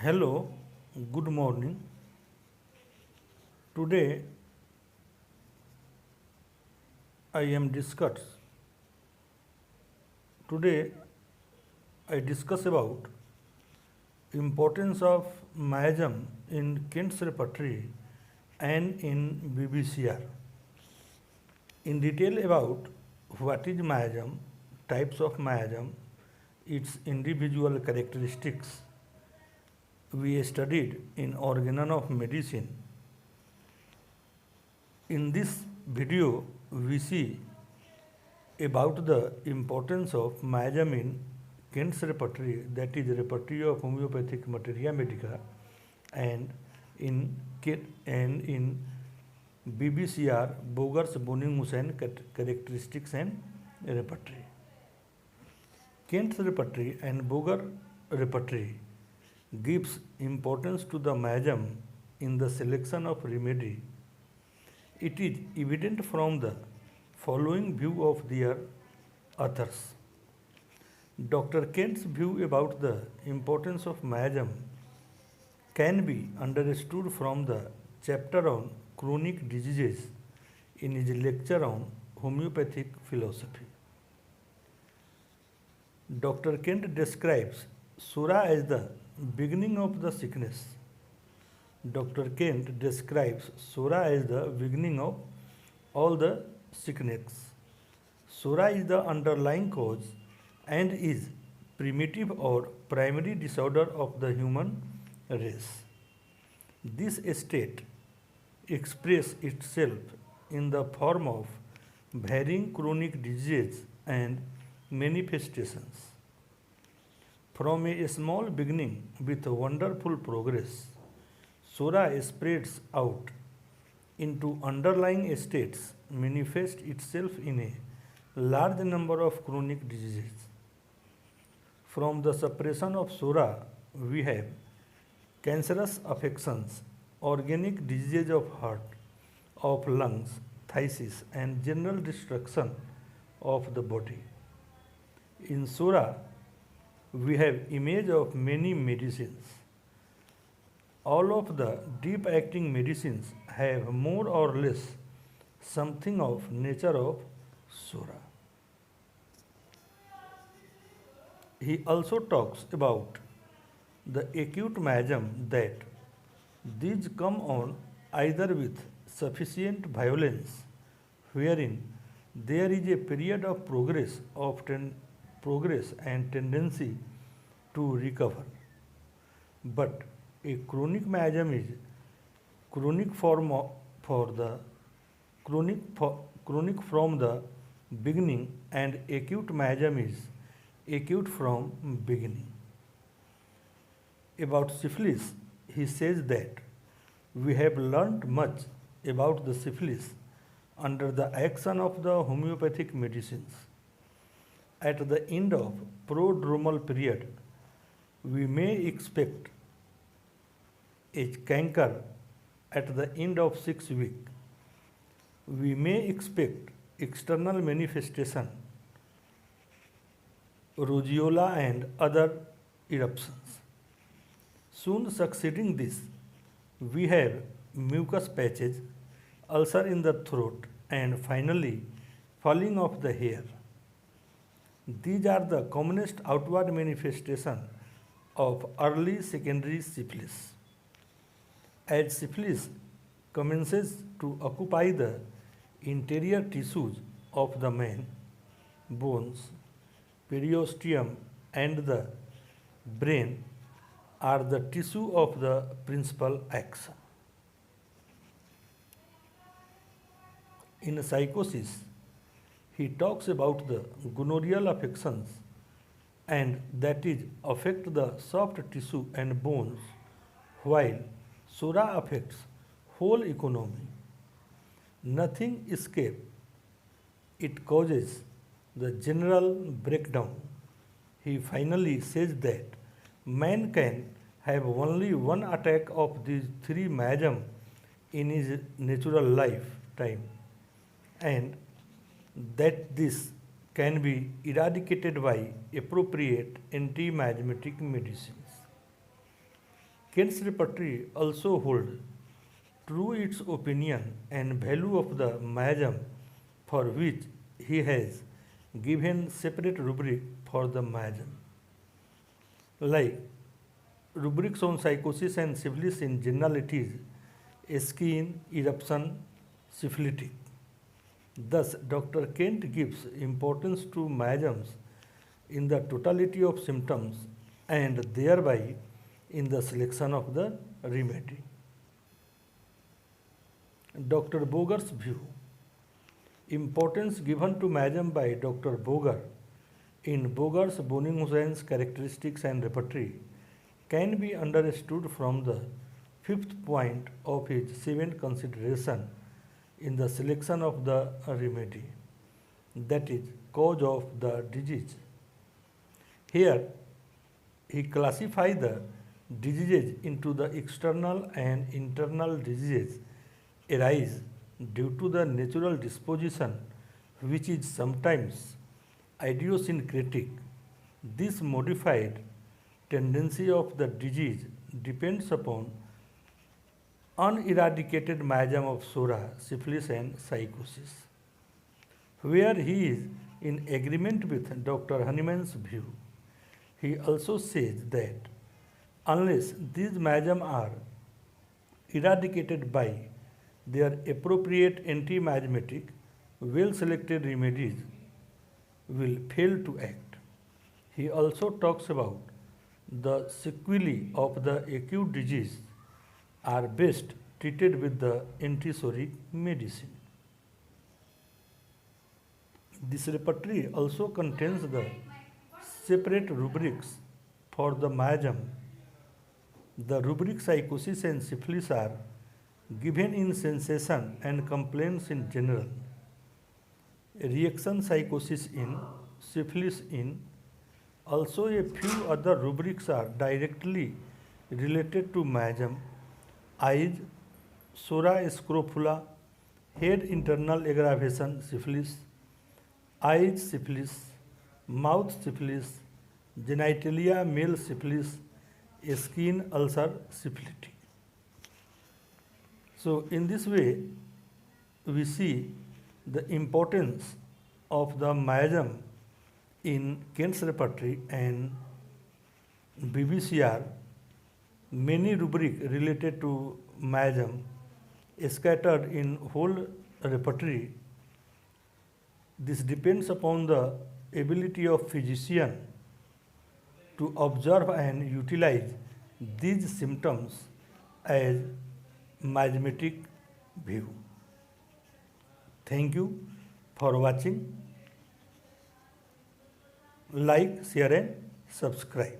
Hello, good morning. Today I am discuss. Today I discuss about importance of Mayajam in Kent's repertory and in BBCR. In detail about what is Mayajam, types of Mayajam, its individual characteristics, we studied in Organon of Medicine. In this video, we see about the importance of Mayajam in Kent's repertory, that is repertory of homeopathic materia medica, and in BBCR, Boger's Boning-Hussain characteristics and repertory. Kent's repertory and Boger repertory gives importance to the Mayajam in the selection of remedy. It is evident from the following view of their authors. Dr. Kent's view about the importance of Mayajam can be understood from the chapter on chronic diseases in his lecture on homeopathic philosophy. Dr. Kent describes Sura as the beginning of the sickness. Dr. Kent describes Sura as the beginning of all the sickness. Sura is the underlying cause and is primitive or primary disorder of the human race. This state expresses itself in the form of varying chronic diseases and manifestations. From a small beginning with wonderful progress, Sura spreads out into underlying states, manifests itself in a large number of chronic diseases. From the suppression of Sura, we have cancerous affections, organic diseases of heart, of lungs, phthisis, and general destruction of the body. In Sura, we have image of many medicines. All of the deep acting medicines have more or less something of nature of Sura. He also talks about the acute Mayajam, that these come on either with sufficient violence, wherein there is a period of progress and tendency to recover. But a chronic Mayajam is chronic from the beginning, and acute Mayajam is acute from beginning. About syphilis, he says that we have learnt much about the syphilis under the action of the homeopathic medicines. At the end of prodromal period, we may expect a canker at the end of 6 weeks. We may expect external manifestation, roseola and other eruptions. Soon succeeding this, we have mucus patches, ulcer in the throat, and finally falling of the hair. These are the commonest outward manifestation of early secondary syphilis. As syphilis commences to occupy the interior tissues of the man, bones, periosteum, and the brain are the tissue of the principal action. In psychosis, he talks about the gonorrheal affections, and that is affect the soft tissue and bones, while Sura affects whole economy. Nothing escapes. It causes the general breakdown. He finally says that man can have only one attack of these three Mayajam in his natural lifetime, and that this can be eradicated by appropriate anti-miasmatic medicines. Kent's repertory also hold true its opinion and value of the miasm, for which he has given separate rubric for the miasm. Like rubrics on psychosis and syphilis in general, it is skin, eruption, syphilitic. Thus, Dr. Kent gives importance to miasms in the totality of symptoms and thereby in the selection of the remedy. Dr. Boger's view. Importance given to miasm by Dr. Boger in Boger's Bonning-Hussein's characteristics and repertory can be understood from the fifth point of his seventh consideration in the selection of the remedy, that is, cause of the disease. Here, he classifies the diseases into the external and internal diseases arise due to the natural disposition, which is sometimes idiosyncratic. This modified tendency of the disease depends upon uneradicated miasm of Sora, syphilis and psychosis. Where he is in agreement with Dr. Hahnemann's view, he also says that unless these miasms are eradicated by their appropriate anti-miasmatic, well-selected remedies will fail to act. He also talks about the sequelae of the acute disease are best treated with the antisoric medicine. This repertory also contains the separate rubrics for the miasm. The rubric psychosis and syphilis are given in sensation and complaints in general, reaction psychosis in, syphilis in. Also, a few other rubrics are directly related to miasm: eyes, Sora scrofula, head internal aggravation, syphilis, eyes syphilis, mouth syphilis, genitalia male syphilis, skin ulcer syphilitic. So, in this way, we see the importance of the miasm in Kent's repertory and BBCR. Many rubric related to miasm scattered in whole repertory. This depends upon the ability of physician to observe and utilize these symptoms as miasmatic view. Thank you for watching. Like, share and subscribe.